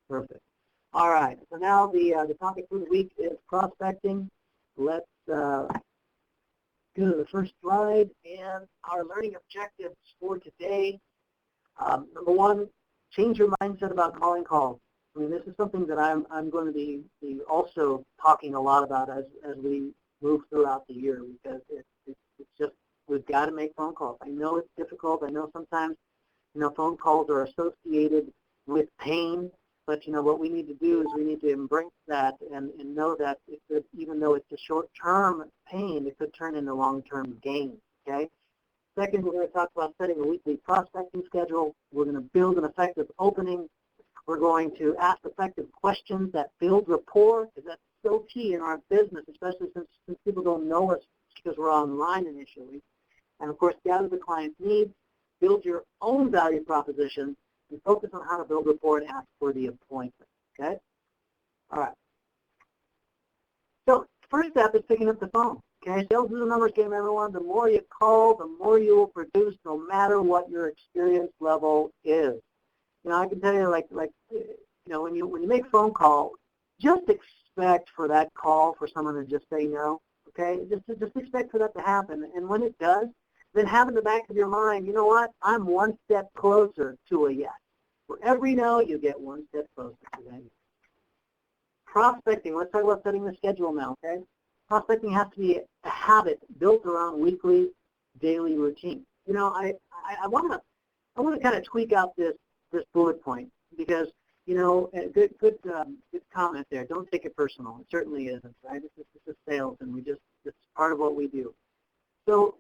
Perfect. All right. So now the topic for the week is prospecting. Let's go to the first slide and our learning objectives for today. Number one, change your mindset about calling calls. I mean, this is something that I'm going to be also talking a lot about as we move throughout the year, because it's just, we've got to make phone calls. I know it's difficult. I know sometimes, phone calls are associated with pain, but, what we need to do is we need to embrace that and know that it could, even though it's a short-term pain, it could turn into long-term gain, okay? Second, we're going to talk about setting a weekly prospecting schedule. We're going to build an effective opening. We're going to ask effective questions that build rapport, because that's so key in our business, especially since people don't know us because we're online initially. And, of course, gather the client's needs, build your own value proposition, and focus on how to build rapport and ask for the appointment, okay? All right. So first step is picking up the phone, okay? Sales is a numbers game, everyone. The more you call, the more you will produce, no matter what your experience level is. I can tell you, when you make a phone call, just expect for that call for someone to just say no, okay? Just expect for that to happen. And when it does, then have in the back of your mind, you know what? I'm one step closer to a yes. For every no, you get one step closer to that yes. Prospecting. Let's talk about setting the schedule now, okay? Prospecting has to be a habit built around weekly, daily routine. I want to kind of tweak out this bullet point, because, good comment there. Don't take it personal. It certainly isn't, right? This is sales, and it's part of what we do. So,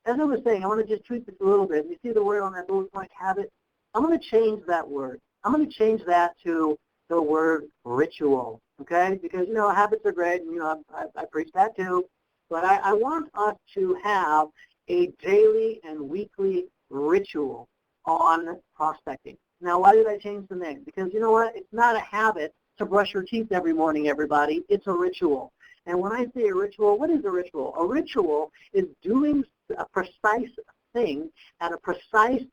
as I was saying, I want to just tweak this a little bit. You see the word on that bullet point, habit? I'm going to change that word. I'm going to change that to the word ritual, okay? Because, habits are great, and, I preach that too. But I want us to have a daily and weekly ritual on prospecting. Now, why did I change the name? Because you know what? It's not a habit to brush your teeth every morning, everybody. It's a ritual. And when I say a ritual, what is a ritual? A ritual is doing a precise thing at a precise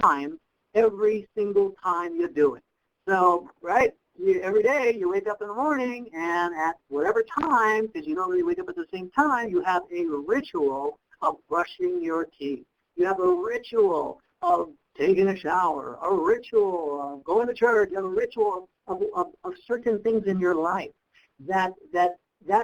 time every single time you do it. So, right, every day you wake up in the morning, and at whatever time, because you normally wake up at the same time, you have a ritual of brushing your teeth. You have a ritual of taking a shower, a ritual of going to church, you have a ritual of certain things in your life. That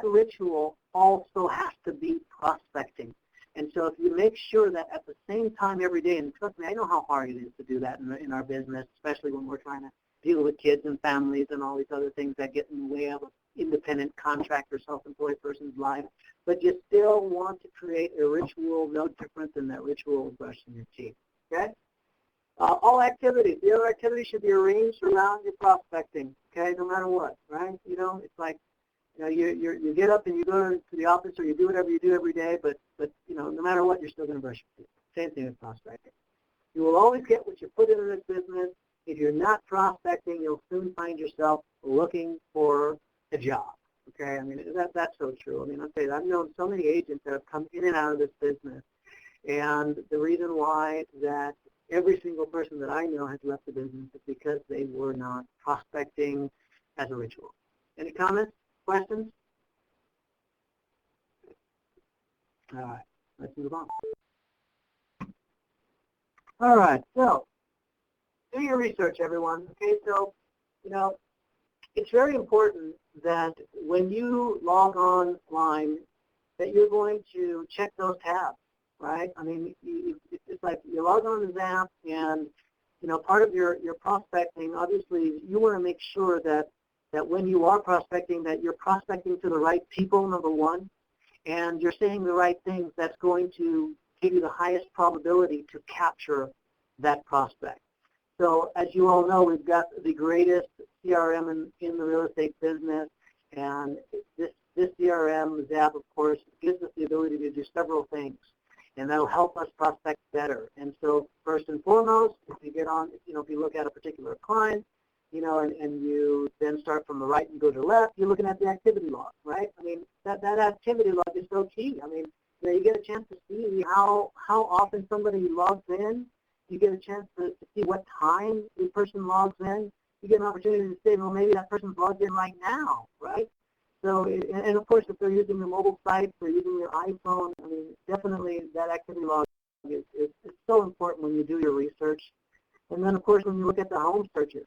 ritual also has to be prospecting. And so if you make sure that at the same time every day, and trust me, I know how hard it is to do that in our business, especially when we're trying to deal with kids and families and all these other things that get in the way of an independent contractor, self-employed person's life. But you still want to create a ritual no different than that ritual of brushing your teeth, okay? All activities, the other activities should be arranged around your prospecting, okay, no matter what, right? It's like, you get up and you go to the office, or you do whatever you do every day, but no matter what, you're still going to brush your teeth. Same thing with prospecting. You will always get what you put into this business. If you're not prospecting, you'll soon find yourself looking for a job, okay? I mean, that's so true. I mean, I'll tell you, I've known so many agents that have come in and out of this business, and the reason why that every single person that I know has left the business is because they were not prospecting as a ritual. Any comments? Questions? All right, let's move on. All right, so do your research, everyone. Okay, so, it's very important that when you log online that you're going to check those tabs, right? I mean, it's like you log on to this app, and, part of your prospecting, obviously, you want to make sure that when you are prospecting, that you're prospecting to the right people, number one, and you're saying the right things that's going to give you the highest probability to capture that prospect. So as you all know, we've got the greatest CRM in the real estate business, and this CRM, Zap, of course, gives us the ability to do several things, and that'll help us prospect better. And so first and foremost, if you look at a particular client, and you then start from the right and go to the left, you're looking at the activity log, right? I mean, that activity log is so key. I mean, you get a chance to see how often somebody logs in. You get a chance to see what time the person logs in. you get an opportunity to say, well, maybe that person's logged in right now, right? So, and of course, if they're using your mobile site, if they're using your iPhone, I mean, definitely that activity log is so important when you do your research. And then, of course, when you look at the home searches,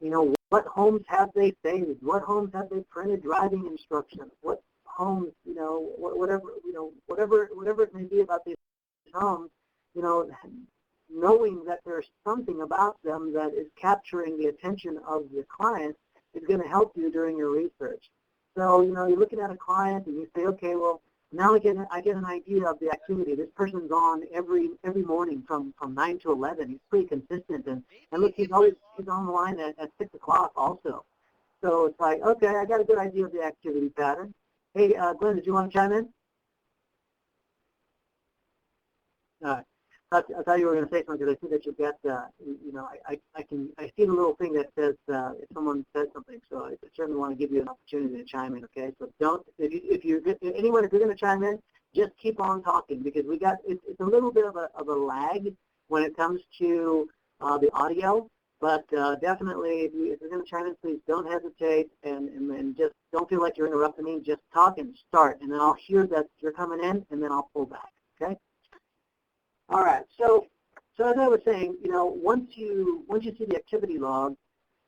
you know, what homes have they saved? What homes have they printed driving instructions? What homes, you know, whatever it may be about these homes, you know, knowing that there's something about them that is capturing the attention of the client is going to help you during your research. So, you know, you're looking at a client and you say, okay, well, now I get an idea of the activity. This person's on every morning from 9 to 11. He's pretty consistent, and look, he's on the line at 6 o'clock also. So it's like, okay, I got a good idea of the activity pattern. Hey, Glenn, did you want to chime in? All right. I thought you were going to say something because I see that you've got, you know, I see the little thing that says if someone says something, so I certainly want to give you an opportunity to chime in. Okay, so don't if you're going to chime in, just keep on talking because it's a little bit of a lag when it comes to the audio, but definitely if you're going to chime in, please don't hesitate and just don't feel like you're interrupting me. Just talk and start, and then I'll hear that you're coming in, and then I'll pull back. Okay. All right, so as I was saying, you know, once you see the activity log,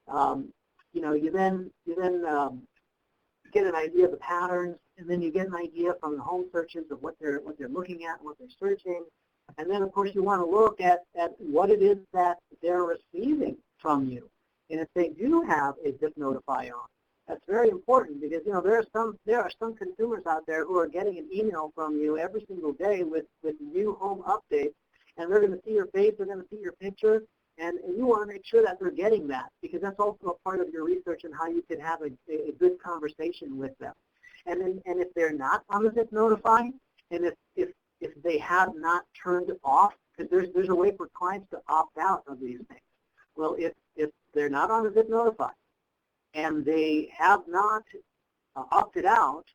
you know, you then get an idea of the patterns, and then you get an idea from the home searches of what they're looking at, what they're searching, and then of course you want to look at what it is that they're receiving from you, and if they do have a zip notify on. That's very important because, you know, there are some consumers out there who are getting an email from you every single day with new home updates, and they're going to see your face, they're going to see your picture, and you want to make sure that they're getting that because that's also a part of your research and how you can have a good conversation with them. And if they're not on the zip notify, and if they have not turned off, because there's a way for clients to opt out of these things. Well, if they're not on the zip notify, and they have not opted out,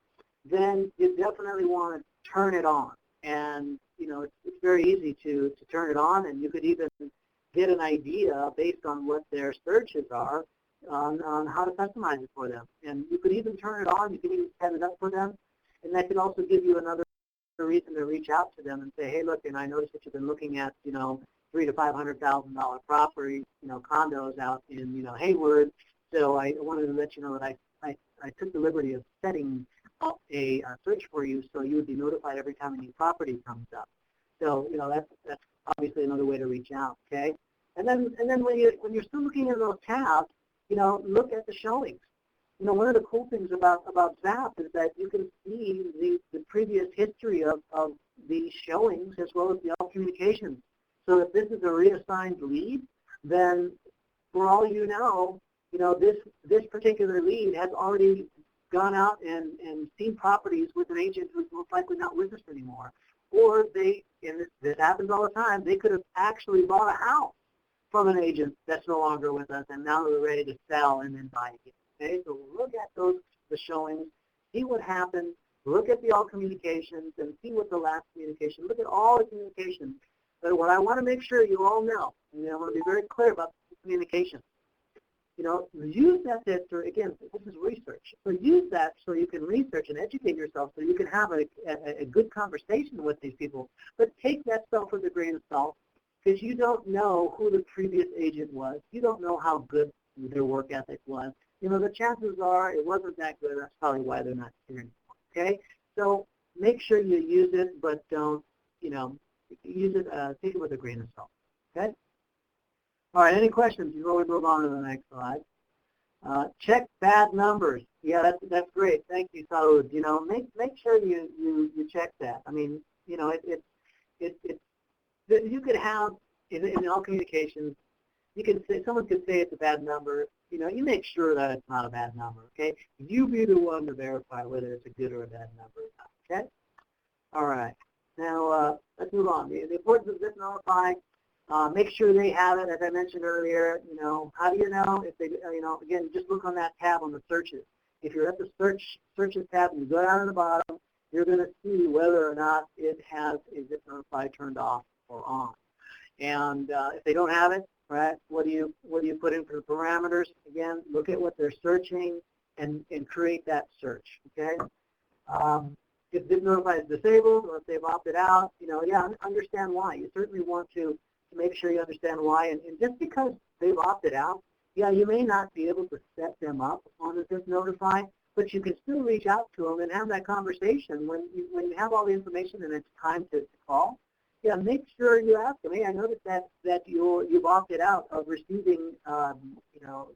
then you definitely want to turn it on. And, you know, it's very easy to turn it on, and you could even get an idea based on what their searches are on how to customize it for them. And you could even turn it on, you could even set it up for them, and that could also give you another reason to reach out to them and say, hey, look, and I noticed that you've been looking at, you know, $300,000 to $500,000 property, you know, condos out in, you know, Hayward. So I wanted to let you know that I took the liberty of setting up a search for you so you would be notified every time a new property comes up. So, you know, that's obviously another way to reach out, okay? And then when you're still looking at those tabs, you know, look at the showings. You know, one of the cool things about Zap is that you can see the previous history of the showings as well as the all communications. So if this is a reassigned lead, then for all you know, this particular lead has already gone out and seen properties with an agent who's most likely not with us anymore. Or and this happens all the time, they could have actually bought a house from an agent that's no longer with us, and now they're ready to sell and then buy again. Okay, so look at the showings, see what happened, look at the all communications, and see what the last communication, look at all the communications. But what I want to make sure you all know, and I want to be very clear about the communication, you know, use that to, again, this is research. So use that so you can research and educate yourself so you can have a good conversation with these people. But take that stuff with a grain of salt because you don't know who the previous agent was. You don't know how good their work ethic was. You know, the chances are it wasn't that good. That's probably why they're not here anymore. Okay? So make sure you use it, but don't, you know, use it, take it with a grain of salt. Okay? All right, any questions before we move on to the next slide? Check bad numbers. Yeah, that's great. Thank you, Saud. You know, make sure you check that. I mean, you know, you could have in all communications, you can say someone could say it's a bad number. You know, you make sure that it's not a bad number. Okay, you be the one to verify whether it's a good or a bad number or not. Okay. All right. Now let's move on. The importance of zip notify. Make sure they have it, as I mentioned earlier. You know, how do you know if they? You know, again, just look on that tab on the searches. If you're at the searches tab and you go down to the bottom, you're going to see whether or not it has a zip notify turned off or on. And if they don't have it, right? What do you put in for the parameters? Again, look at what they're searching and create that search, okay? If Zip Notify is disabled or if they've opted out, yeah, understand why. You certainly want to make sure you understand why. And just because they've opted out, yeah, you may not be able to set them up on the Zip Notify, but you can still reach out to them and have that conversation when you have all the information and it's time to call. Yeah, make sure you ask them. Hey, I noticed that you've opted out of receiving the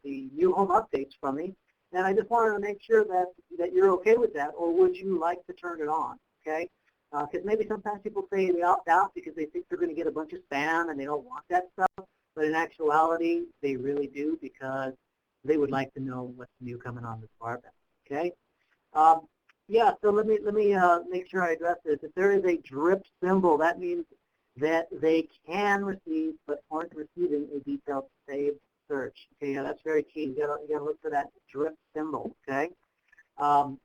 new home updates from me, and I just wanted to make sure that you're okay with that, or would you like to turn it on? Okay, because maybe sometimes people say they opt out because they think they're going to get a bunch of spam and they don't want that stuff, but in actuality, they really do because they would like to know what's new coming on the department. Okay. Yeah, so let me make sure I address this. If there is a drip symbol, that means that they can receive but aren't receiving a detailed saved search. Okay, yeah, that's very key. You gotta look for that drip symbol. Okay. All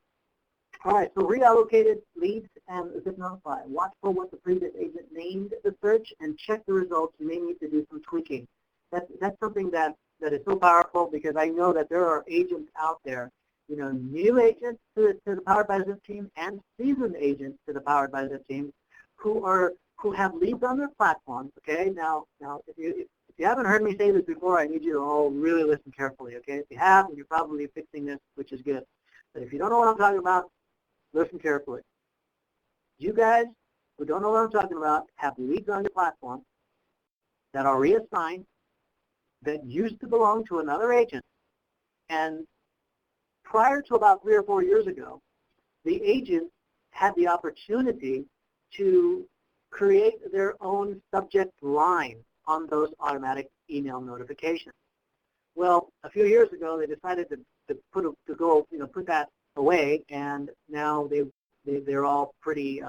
right, so reallocated leads and Zip Notify. Watch for what the previous agent named the search and check the results. You may need to do some tweaking. That's something that is so powerful because I know that there are agents out there, new agents to the Powered by Zip team and seasoned agents to the Powered by Zip team who have leads on their platforms. Okay, now if you haven't heard me say this before, I need you to all really listen carefully. Okay, if you have, you're probably fixing this, which is good. But if you don't know what I'm talking about, listen carefully. You guys who don't know what I'm talking about have leads on your platform that are reassigned that used to belong to another agent, and prior to about 3 or 4 years ago, the agent had the opportunity to create their own subject line on those automatic email notifications. Well, a few years ago, they decided to put that away, and now they're all pretty.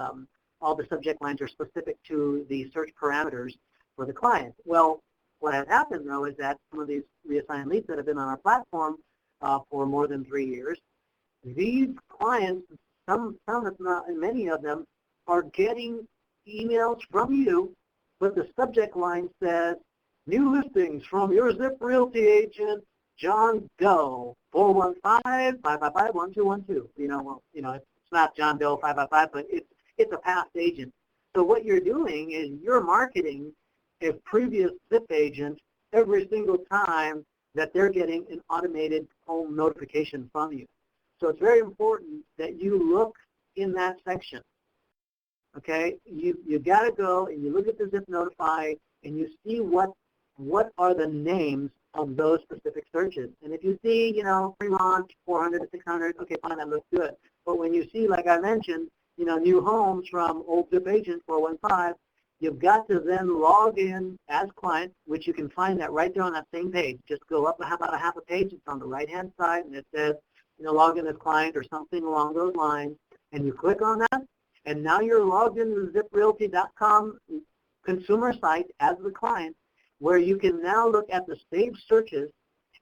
All the subject lines are specific to the search parameters for the client. Well, what has happened though is that some of these reassigned leads that have been on our platform for more than 3 years, these clients, some if not, and many of them, are getting emails from you, but the subject line says, new listings from your Zip Realty agent, John Doe, 415-555-1212. It's not John Doe 555, but it's a past agent. So what you're doing is you're marketing a previous Zip agent every single time that they're getting an automated home notification from you. So it's very important that you look in that section. Okay, you got to go and you look at the Zip Notify and you see what are the names of those specific searches. And if you see, Fremont 400 to 600, okay, fine, that looks good. But when you see, like I mentioned, new homes from old Zip agent 415, you've got to then log in as client, which you can find that right there on that same page. Just go up about a half a page. It's on the right-hand side, and it says, log in as client or something along those lines. And you click on that, and now you're logged into the ziprealty.com consumer site as the client, where you can now look at the saved searches,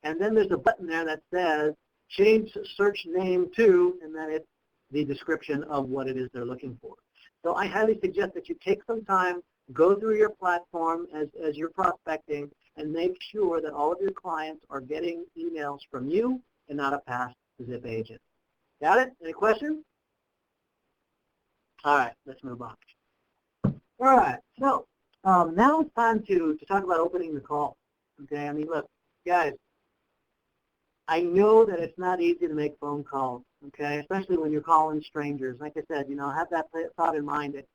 and then there's a button there that says change search name to, and then it's the description of what it is they're looking for. So I highly suggest that you take some time, go through your platform as you're prospecting, and make sure that all of your clients are getting emails from you and not a past Zip agent. Got it? Any questions? All right, let's move on. All right, so now it's time to talk about opening the call. Okay, I mean, look, guys, I know that it's not easy to make phone calls, okay, especially when you're calling strangers. Like I said, have that thought in mind that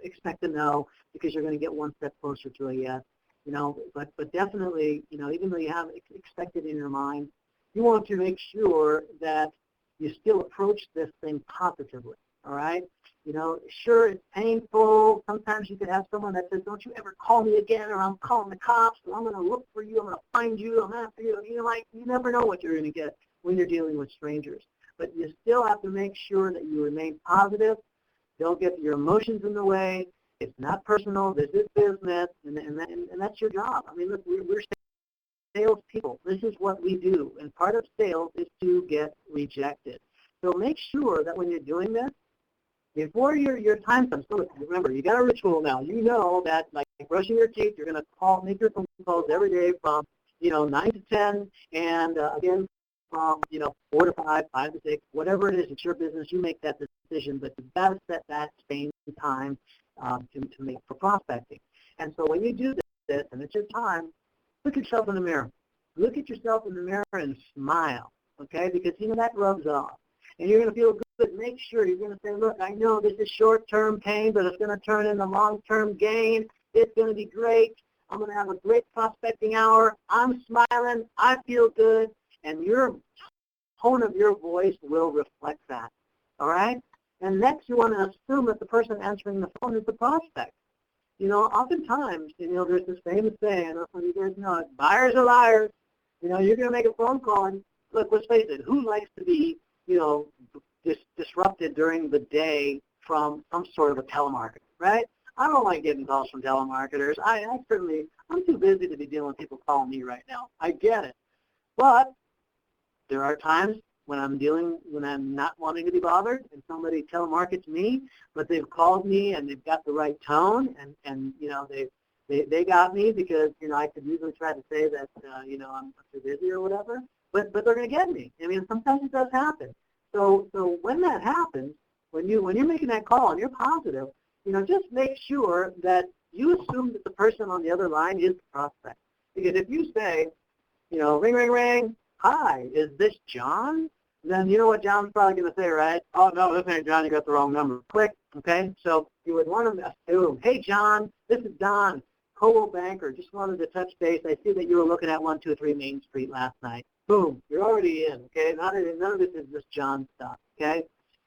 expect a no because you're going to get one step closer to a yes, but definitely, even though you have expected in your mind, you want to make sure that you still approach this thing positively, all right? Sure, it's painful. Sometimes you could have someone that says, don't you ever call me again, or I'm calling the cops, or I'm going to look for you, I'm going to find you, I'm after you. You never know what you're going to get when you're dealing with strangers. But you still have to make sure that you remain positive. Don't get your emotions in the way. It's not personal. This is business, and that's your job. I mean, look, we're salespeople. This is what we do, and part of sales is to get rejected. So make sure that when you're doing this, before your time comes. So remember, you got a ritual now. You know that, like brushing your teeth, you're going to make your phone calls every day from 9 to 10, and again from 4 to 5, 5 to 6, whatever it is. It's your business. You make that decision, but you've got to set that same time to make for prospecting. And so when you do this, and it's your time, look at yourself in the mirror. Look at yourself in the mirror and smile, okay? Because that rubs off. And you're going to feel good. Make sure you're going to say, look, I know this is short-term pain, but it's going to turn into long-term gain. It's going to be great. I'm going to have a great prospecting hour. I'm smiling. I feel good. And your tone of your voice will reflect that, all right? And next, you want to assume that the person answering the phone is the prospect. Oftentimes, there's this famous saying, I don't know if you guys know it, buyers are liars. You're going to make a phone call, and look, let's face it, who likes to be, disrupted during the day from some sort of a telemarketer, right? I don't like getting calls from telemarketers. I'm too busy to be dealing with people calling me right now. I get it. But there are times when I'm not wanting to be bothered, and somebody telemarkets me, but they've called me and they've got the right tone, and they got me because I could usually try to say that I'm too busy or whatever, but they're going to get me. I mean, sometimes it does happen. So when that happens, when you're making that call and you're positive, just make sure that you assume that the person on the other line is the prospect. Because if you say, ring, ring, ring, hi, is this John? Then you know what John's probably going to say, right? Oh, no, this ain't John. You got the wrong number. Click, okay? So you would want to assume, hey, John, this is Don, Coldwell Banker. Just wanted to touch base. I see that you were looking at 123 Main Street last night. Boom, you're already in, okay? None of this is just John stuff, okay?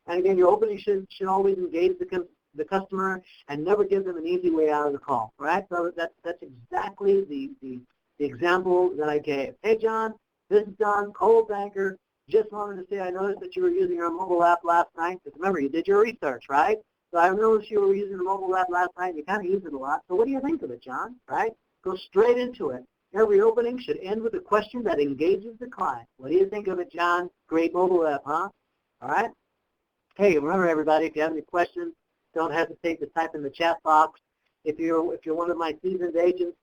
And again, your opening should always engage the customer and never give them an easy way out of the call, right? So that's exactly the example that I gave. Hey, John, this is Don, Coldwell Banker. Just wanted to say I noticed that you were using our mobile app last night. Because remember, you did your research, right? So I noticed you were using the mobile app last night. You kind of use it a lot. So what do you think of it, John? Right? Go straight into it. Every opening should end with a question that engages the client. What do you think of it, John? Great mobile app, huh? All right? Hey, remember, everybody, if you have any questions, don't hesitate to type in the chat box. If you're one of my seasoned agents,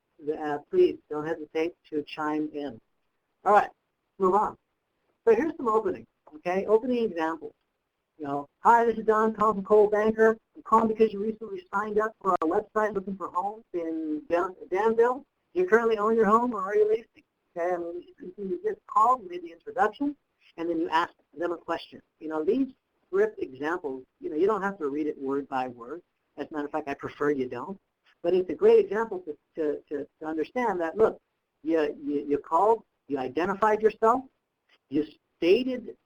please don't hesitate to chime in. All right, move on. So here's some openings, okay? Opening examples. Hi, this is Don calling from Coldwell Banker. I'm calling because you recently signed up for our website looking for homes in Danville. Do you currently own your home, or are you leasing? Okay, I mean, you just called, made the introduction, and then you asked them a question. These script examples, you don't have to read it word by word. As a matter of fact, I prefer you don't. But it's a great example to understand that, look, you called, you identified yourself, you stated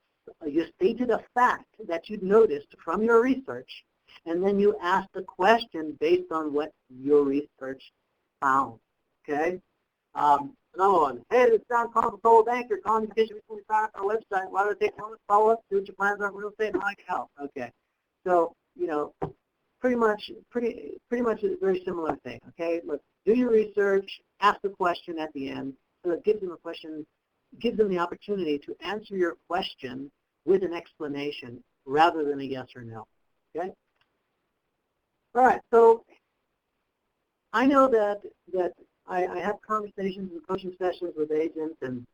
a fact that you'd noticed from your research, and then you asked a question based on what your research found. Okay? Another one. Hey, this is John calling from Coldwell Banker. Calling because you recently signed up our website. Why do it take a moment to follow up? See what your plans are for real estate and how I can help. Okay. So, pretty much it's a very similar thing. Okay? Look, do your research, ask a question at the end, so it gives them a question, gives them the opportunity to answer your question with an explanation rather than a yes or no. Okay? All right, so I know that I have conversations and coaching sessions with agents, and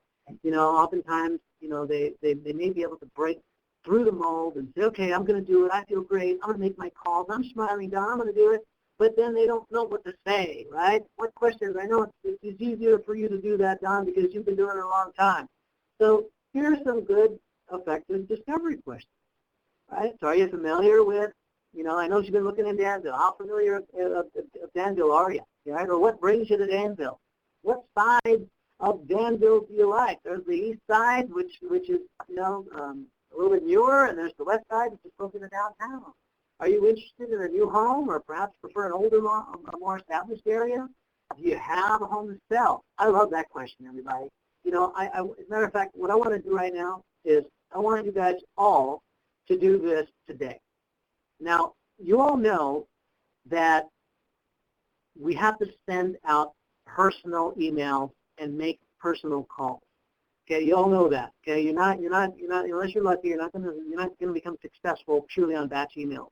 oftentimes they may be able to break through the mold and say, okay, I'm going to do it. I feel great. I'm going to make my calls. I'm smiling down. I'm going to do it. But then they don't know what to say, right? What questions? I know it's easier for you to do that, Don, because you've been doing it a long time. So here are some good, effective discovery questions, right? So are you familiar with, I know you've been looking in Danville. How familiar of Danville are you, right? Or what brings you to Danville? What side of Danville do you like? There's the east side, which is, a little bit newer, and there's the west side, which is closer to downtown. Are you interested in a new home, or perhaps prefer an older, a more established area? Do you have a home to sell? I love that question, everybody. As a matter of fact, what I want to do right now is I want you guys all to do this today. Now, you all know that we have to send out personal emails and make personal calls. Okay, you all know that. Okay, you're not unless you're lucky, you're not gonna become successful purely on batch emails.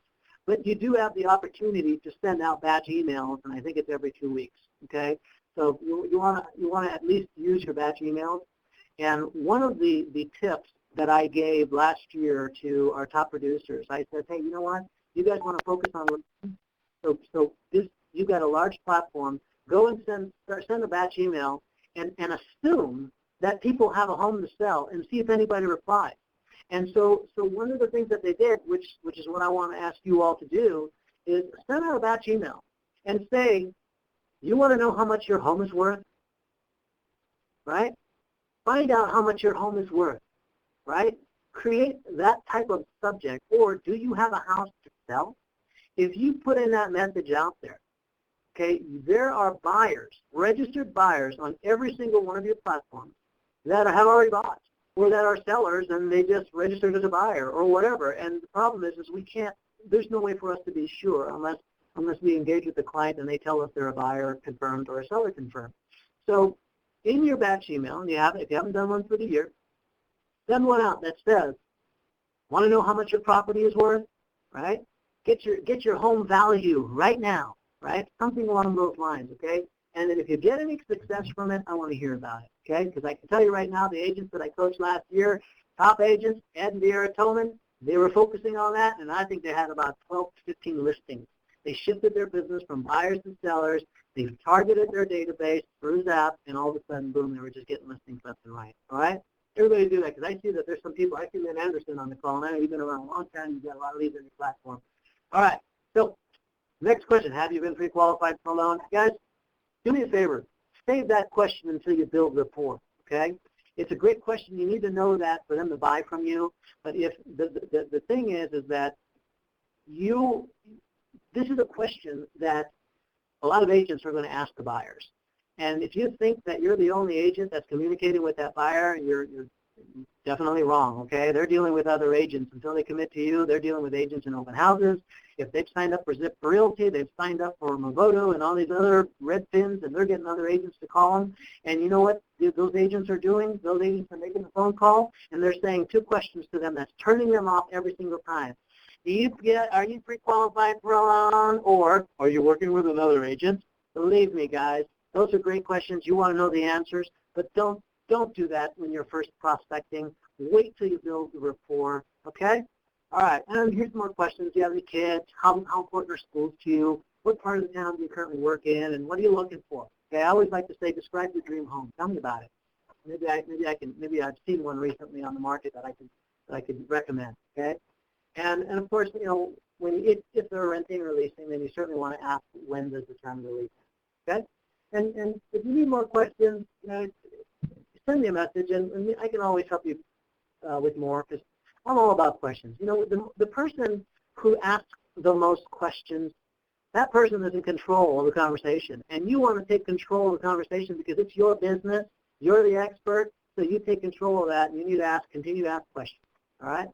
but you do have the opportunity to send out batch emails, and I think it's every 2 weeks, okay? So you want to at least use your batch emails. And one of the tips that I gave last year to our top producers, I said, hey, you know what? You guys want to focus on so this, you've got a large platform. Go and send a batch email and assume that people have a home to sell and see if anybody replies. And so one of the things that they did, which is what I want to ask you all to do, is send out a batch email and say, you want to know how much your home is worth, right? Find out how much your home is worth, right? Create that type of subject. Or do you have a house to sell? If you put in that message out there, okay, there are buyers, registered buyers on every single one of your platforms that have already bought, or that are sellers and they just registered as a buyer or whatever. And the problem is we can't, there's no way for us to be sure unless we engage with the client and they tell us they're a buyer confirmed or a seller confirmed. So in your batch email, and if you haven't done one for the year, send one out that says, want to know how much your property is worth, right? Get your home value right now, right? Something along those lines, okay? And then if you get any success from it, I want to hear about it, okay? Because I can tell you right now, the agents that I coached last year, top agents, Ed and Deara Tolman, they were focusing on that, and I think they had about 12 to 15 listings. They shifted their business from buyers to sellers. They targeted their database through Zap, and all of a sudden, boom, they were just getting listings left and right, all right? Everybody do that, because I see that there's some people, I see Lynn Anderson on the call, and I know you've been around a long time, you've got a lot of leads on your platform. All right, so next question, have you been pre-qualified for a loan? Guys, do me a favor, save that question until you build rapport, okay? It's a great question. You need to know that for them to buy from you. But if the thing is that this is a question that a lot of agents are going to ask the buyers. And if you think that you're the only agent that's communicating with that buyer, you're definitely wrong, okay? They're dealing with other agents. Until they commit to you, they're dealing with agents in open houses. If they've signed up for Zip for Realty, they've signed up for Movoto and all these other Redfins, and they're getting other agents to call them. And you know what those agents are doing? Those agents are making a phone call, and they're saying two questions to them that's turning them off every single time. Are you pre-qualified for a loan, or are you working with another agent? Believe me, guys, those are great questions. You want to know the answers, but don't do that when you're first prospecting. Wait till you build the rapport, okay? All right, and here's more questions. Do you have any kids? How important are schools to you? What part of the town do you currently work in, and what are you looking for? Okay, I always like to say, describe your dream home. Tell me about it. Maybe I've seen one recently on the market that I could recommend. Okay, and of course, you know, if they're renting or leasing, then you certainly want to ask when does the term of the lease. Okay, and if you need more questions, you know, send me a message, and I can always help you with more, because I'm all about questions. You know, the person who asks the most questions, that person is in control of the conversation. And you want to take control of the conversation because it's your business, you're the expert, so you take control of that, and you need to continue to ask questions, all right?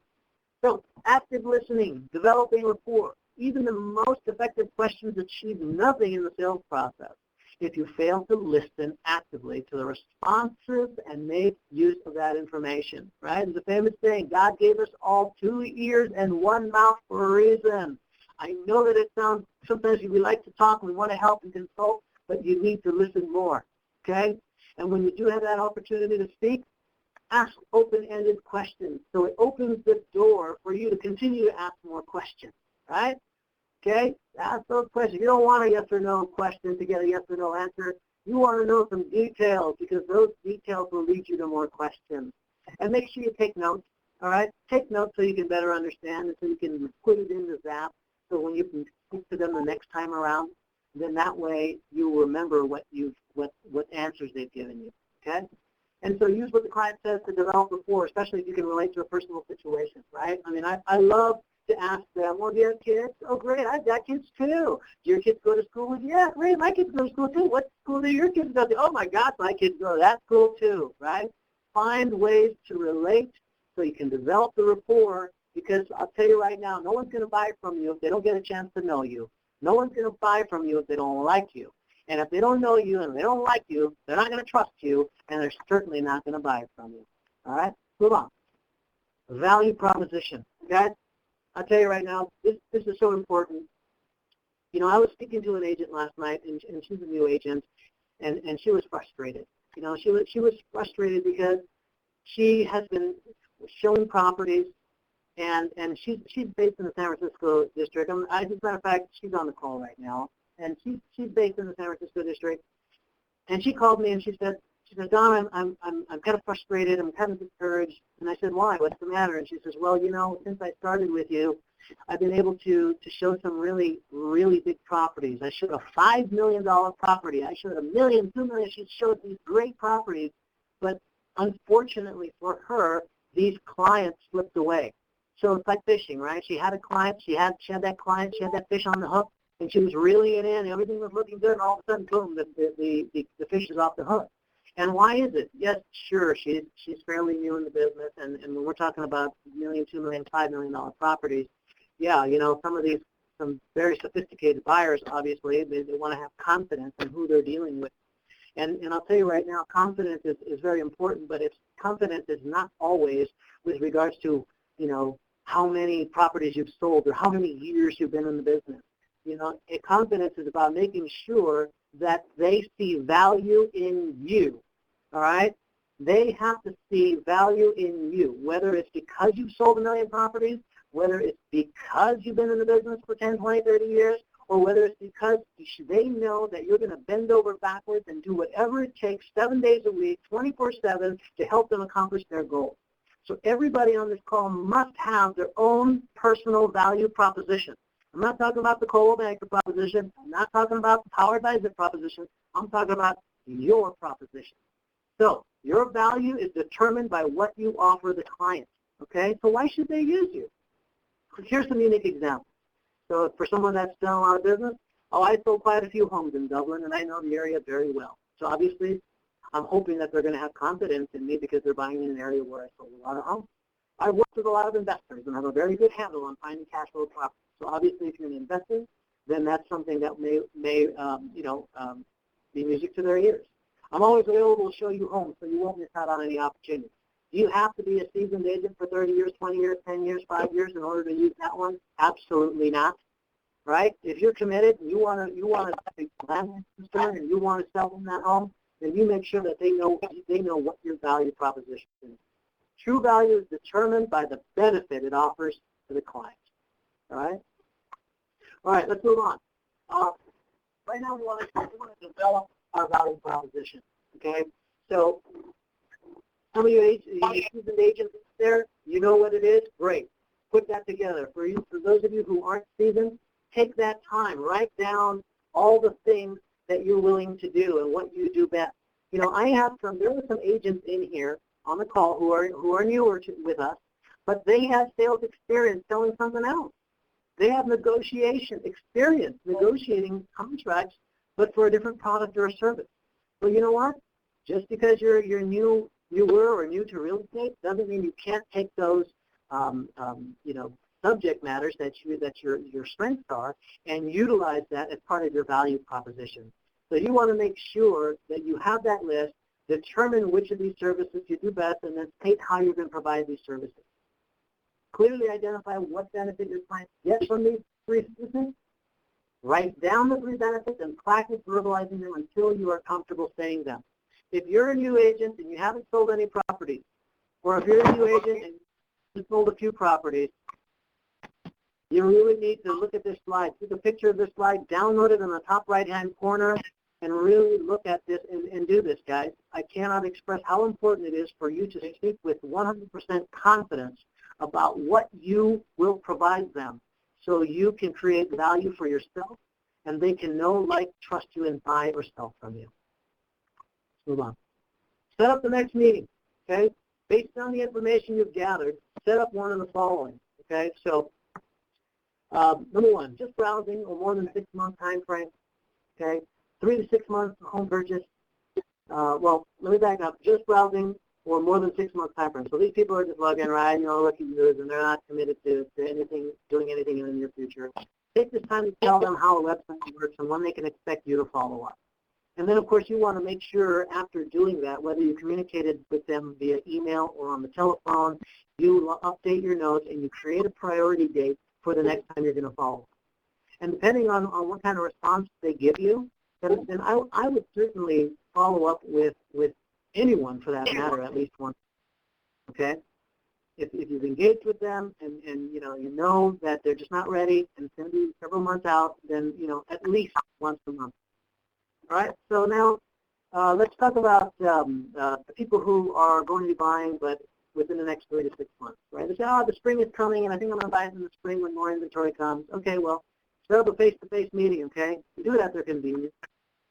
So active listening, developing rapport, even the most effective questions achieve nothing in the sales process if you fail to listen actively to the responses and make use of that information, right? There's a famous saying, God gave us all 2 ears and 1 mouth for a reason. I know that it sounds, sometimes we like to talk, we want to help and consult, but you need to listen more, okay? And when you do have that opportunity to speak, ask open-ended questions. So it opens the door for you to continue to ask more questions, right? Okay, ask those questions. You don't want a yes or no question to get a yes or no answer. You want to know some details, because those details will lead you to more questions. And make sure you take notes, all right? Take notes so you can better understand and so you can put it in the Zap, so when you can speak to them the next time around, then that way you remember what answers they've given you, okay? And so use what the client says to develop rapport, especially if you can relate to a personal situation, right? I mean, I love to ask them, well, do you have kids? Oh, great, I've got kids too. Do your kids go to school with you? Yeah, great, my kids go to school too. What school do your kids go to? Oh, my gosh, my kids go to that school too, right? Find ways to relate so you can develop the rapport, because I'll tell you right now, no one's going to buy from you if they don't get a chance to know you. No one's going to buy from you if they don't like you. And if they don't know you and they don't like you, they're not going to trust you, and they're certainly not going to buy from you. All right? Move on. Value proposition. Okay? I'll tell you right now, this is so important. You know, I was speaking to an agent last night, and she's a new agent, and she was frustrated. You know, she was frustrated because she has been showing properties, and she's based in the San Francisco district. As a matter of fact, she's on the call right now, and she's based in the San Francisco district. And she called me and she said, Don, I'm kind of frustrated. I'm kind of discouraged. And I said, why? What's the matter? And she says, well, you know, since I started with you, I've been able to show some really, really big properties. I showed a $5 million property. I showed $1 million, $2 million. She showed these great properties. But unfortunately for her, these clients slipped away. So it's like fishing, right? She had a client. She had that client. She had that fish on the hook. And she was reeling it in. Everything was looking good. And all of a sudden, boom, the fish is off the hook. And why is it? Yes, sure, she's fairly new in the business. And when we're talking about $1 million, $2 million, $5 million properties, yeah, you know, some very sophisticated buyers, obviously, they want to have confidence in who they're dealing with. And I'll tell you right now, confidence is very important, but confidence is not always with regards to, you know, how many properties you've sold or how many years you've been in the business. You know, confidence is about making sure that they see value in you, all right? They have to see value in you, whether it's because you've sold 1 million properties, whether it's because you've been in the business for 10, 20, 30 years, or whether it's because they know that you're going to bend over backwards and do whatever it takes 7 days a week, 24/7, to help them accomplish their goals. So everybody on this call must have their own personal value proposition. I'm not talking about the Coldwell Banker proposition. I'm not talking about the Power Advisor proposition. I'm talking about your proposition. So your value is determined by what you offer the client, okay? So why should they use you? Here's some unique examples. So for someone that's done a lot of business, I sold quite a few homes in Dublin, and I know the area very well. So obviously, I'm hoping that they're going to have confidence in me because they're buying in an area where I sold a lot of homes. I worked with a lot of investors and have a very good handle on finding cash flow properties. So obviously, if you're an investor, then that's something that may be music to their ears. I'm always available to show you homes, so you won't miss out on any opportunities. Do you have to be a seasoned agent for 30 years, 20 years, 10 years, 5 years in order to use that one? Absolutely not. Right? If you're committed and you want to land concern and you want to sell them that home, then you make sure that they know what your value proposition is. True value is determined by the benefit it offers to the client. All right? All right, let's move on. Right now we want to develop our value proposition. Okay? So some of you seasoned agents there, you know what it is? Great. Put that together. For those of you who aren't seasoned, take that time. Write down all the things that you're willing to do and what you do best. You know, there are some agents in here on the call who are newer with us, but they have sales experience selling something else. They have negotiation experience, negotiating contracts, but for a different product or a service. So you know what? Just because you're newer or new to real estate doesn't mean you can't take those subject matters that your strengths are and utilize that as part of your value proposition. So you want to make sure that you have that list, determine which of these services you do best, and then state how you're going to provide these services. Clearly identify what benefit your clients get from these 3 services. Write down the 3 benefits and practice verbalizing them until you are comfortable saying them. If you're a new agent and you haven't sold any properties, or if you're a new agent and you sold a few properties, you really need to look at this slide. Take a picture of this slide, download it in the top right-hand corner, and really look at this and do this, guys. I cannot express how important it is for you to speak with 100% confidence about what you will provide them so you can create value for yourself and they can know, like, trust you, and buy or sell from you. Let's move on. Set up the next meeting, okay? Based on the information you've gathered, set up one of the following, okay? So, number 1, just browsing or more than 6-month time frame, okay? 3 to 6 months home purchase. Well, let me back up. Just browsing or more than 6 months time frame. So these people are just logging, right, looking good, and they're not committed to doing anything in the near future. Take this time to tell them how a website works and when they can expect you to follow up. And then, of course, you want to make sure after doing that, whether you communicated with them via email or on the telephone, you update your notes and you create a priority date for the next time you're going to follow. And depending on what kind of response they give you, then I would certainly follow up with anyone for that matter at least once. Okay? If you've engaged with them and you know that they're just not ready and it's going to be several months out, then at least once a month. All right. So now let's talk about the people who are going to be buying, but within the next 3 to 6 months. Right? They say, the spring is coming, and I think I'm going to buy it in the spring when more inventory comes. Okay. Well, set up a face-to-face meeting. Okay. Do it at their convenience.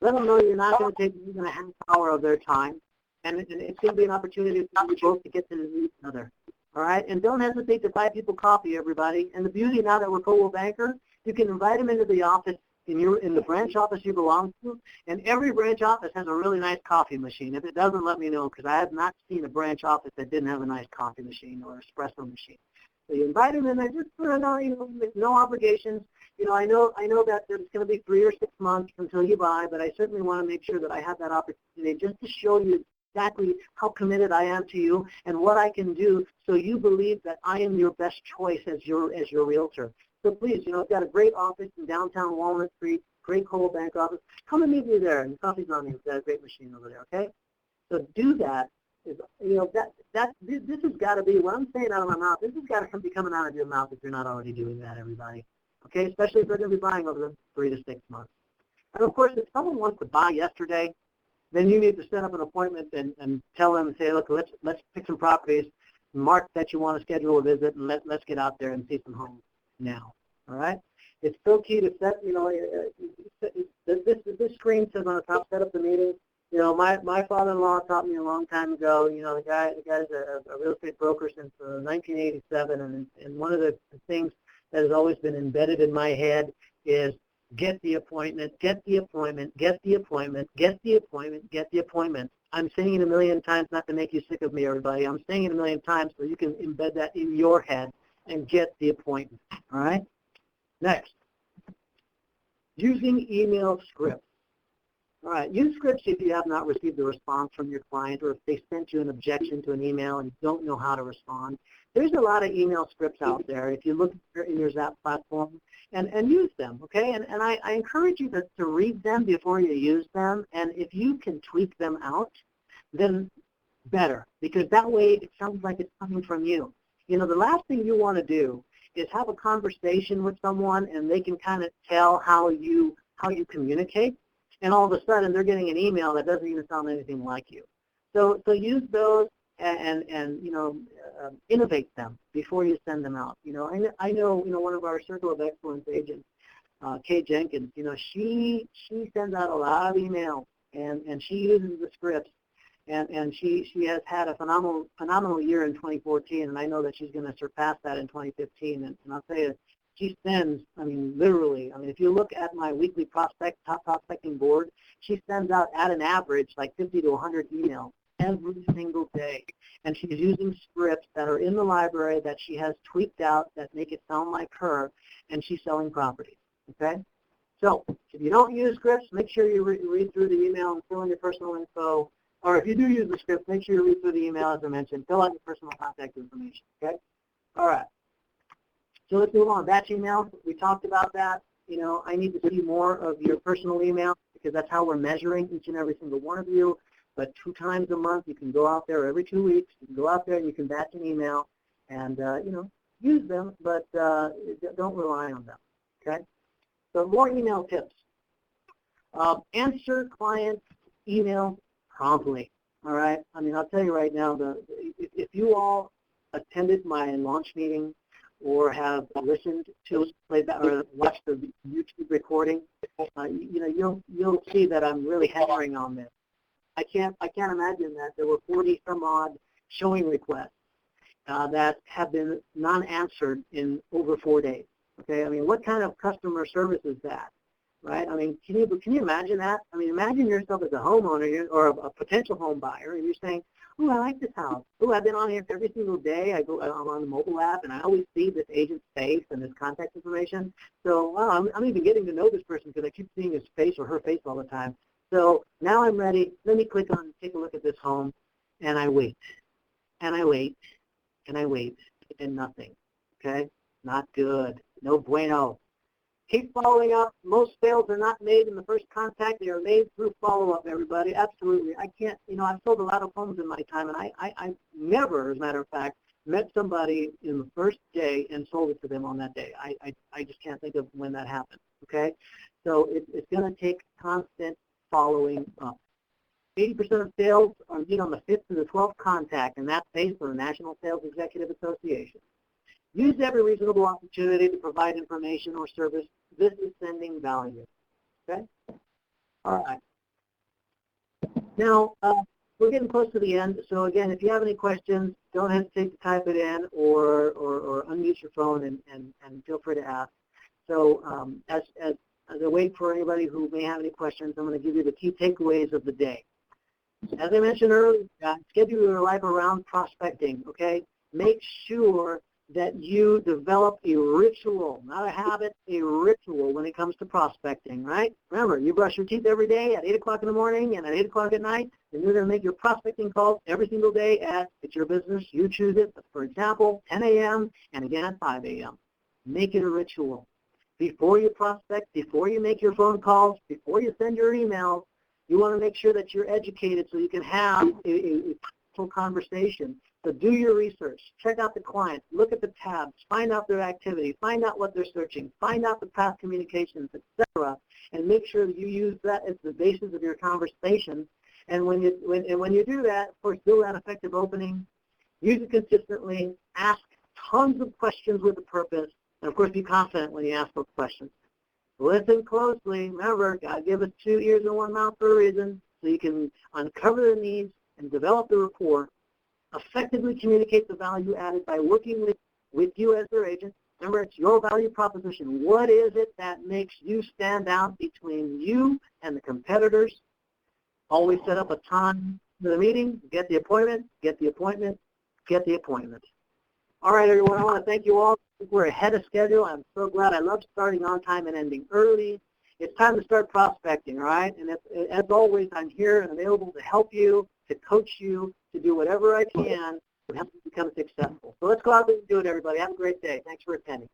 Let them know you're not going to take even a half hour of their time, and it's going to be an opportunity for you both to get to know each other. All right, and don't hesitate to buy people coffee, everybody. And the beauty now that we're Coldwell Banker, you can invite them into the office in the branch office you belong to, and every branch office has a really nice coffee machine. If it doesn't, let me know, because I have not seen a branch office that didn't have a nice coffee machine or espresso machine. So you invite them in there just for no obligations. I know that it's going to be 3 or 6 months until you buy, but I certainly want to make sure that I have that opportunity just to show you exactly how committed I am to you and what I can do so you believe that I am your best choice as your realtor. So please, I've got a great office in downtown Walnut Street, great Coldwell Bank office. Come and meet me there, and the coffee's on me. We've got a great machine over there, okay? So do that. This has got to be, what I'm saying out of my mouth, this has got to be coming out of your mouth if you're not already doing that, everybody. Okay, especially if they're going to be buying over the 3 to 6 months. And of course, if someone wants to buy yesterday, then you need to set up an appointment and tell them, say, look, let's pick some properties, mark that you want to schedule a visit, and let's get out there and see some homes now. All right? It's so key to set, this screen says on the top, set up the meeting. My father-in-law taught me a long time ago, the guy's a real estate broker since 1987, and one of the things that has always been embedded in my head is get the appointment, get the appointment, get the appointment, get the appointment, get the appointment. I'm saying it a million times not to make you sick of me, everybody. I'm saying it a million times so you can embed that in your head and get the appointment, all right? Next, using email scripts. All right, use scripts if you have not received a response from your client or if they sent you an objection to an email and you don't know how to respond. There's a lot of email scripts out there if you look in your Zap platform and use them, okay? And I encourage you to read them before you use them, and if you can tweak them out, then better, because that way it sounds like it's coming from you. The last thing you want to do is have a conversation with someone and they can kind of tell how you communicate, and all of a sudden they're getting an email that doesn't even sound anything like you. So use those and innovate them before you send them out. I know one of our Circle of Excellence agents, Kay Jenkins, she sends out a lot of emails and she uses the scripts, and she has had a phenomenal year in 2014, and I know that she's going to surpass that in 2015. And I'll tell you, she sends, literally, if you look at my weekly top prospecting board, she sends out at an average like 50 to 100 emails every single day. And she's using scripts that are in the library that she has tweaked out that make it sound like her, and she's selling properties, okay? So if you don't use scripts, make sure you read through the email and fill in your personal info. Or if you do use the script, make sure you read through the email, as I mentioned. Fill out your personal contact information, okay? All right. So let's move on. Batch emails, we talked about that. I need to see more of your personal email because that's how we're measuring each and every single one of you. But 2 times a month, you can go out there, every 2 weeks, you can go out there and you can batch an email and, use them, but don't rely on them, okay? So more email tips. Answer client email promptly, all right? I'll tell you right now, if you all attended my launch meeting or have listened to playback or watched the YouTube recording, you'll see that I'm really hammering on this. I can't imagine that there were 40 some odd showing requests that have been non-answered in over 4 days. Okay, what kind of customer service is that, right? Can you imagine that? Imagine yourself as a homeowner or a potential home buyer, and you're saying, "Oh, I like this house. Oh, I've been on here every single day. I'm on the mobile app, and I always see this agent's face and his contact information. So, wow, I'm even getting to know this person because I keep seeing his face or her face all the time. So now I'm ready. Let me click on, take a look at this home, and I wait, and I wait, and I wait, and nothing. Okay, not good. No bueno. Keep following up. Most sales are not made in the first contact. They are made through follow-up, everybody. Absolutely. I can't, I've sold a lot of homes in my time, and I never, as a matter of fact, met somebody in the first day and sold it to them on that day. I just can't think of when that happened, okay? So it's going to take constant following up. 80% of sales are made on the 5th to the 12th contact, and that's based on the National Sales Executive Association. Use every reasonable opportunity to provide information or service. This is sending value. Okay? All right. Now, we're getting close to the end. So again, if you have any questions, don't hesitate to type it in or unmute your phone and feel free to ask. So as I wait for anybody who may have any questions, I'm going to give you the key takeaways of the day. As I mentioned earlier, schedule your life around prospecting, okay? Make sure that you develop a ritual, not a habit, a ritual when it comes to prospecting, right? Remember, you brush your teeth every day at 8 o'clock in the morning and at 8 o'clock at night, and you're going to make your prospecting calls every single day it's your business, you choose it, for example, 10 a.m. and again at 5 a.m. Make it a ritual. Before you prospect, before you make your phone calls, before you send your emails, you want to make sure that you're educated so you can have a conversation. So do your research, check out the client, look at the tabs, find out their activity, find out what they're searching, find out the past communications, etc., and make sure that you use that as the basis of your conversation. And when you do that, of course, build that effective opening, use it consistently, ask tons of questions with a purpose, and of course, be confident when you ask those questions. Listen closely. Remember, God gave us 2 ears and 1 mouth for a reason, so you can uncover the needs and develop the rapport. Effectively communicate the value added by working with you as their agent. Remember, it's your value proposition. What is it that makes you stand out between you and the competitors? Always set up a time for the meeting, get the appointment, get the appointment, get the appointment. All right, everyone, I want to thank you all. We're ahead of schedule. I'm so glad. I love starting on time and ending early. It's time to start prospecting, all right? And as always, I'm here and available to help you, to coach you, to do whatever I can to help you become successful. So let's go out and do it, everybody. Have a great day. Thanks for attending.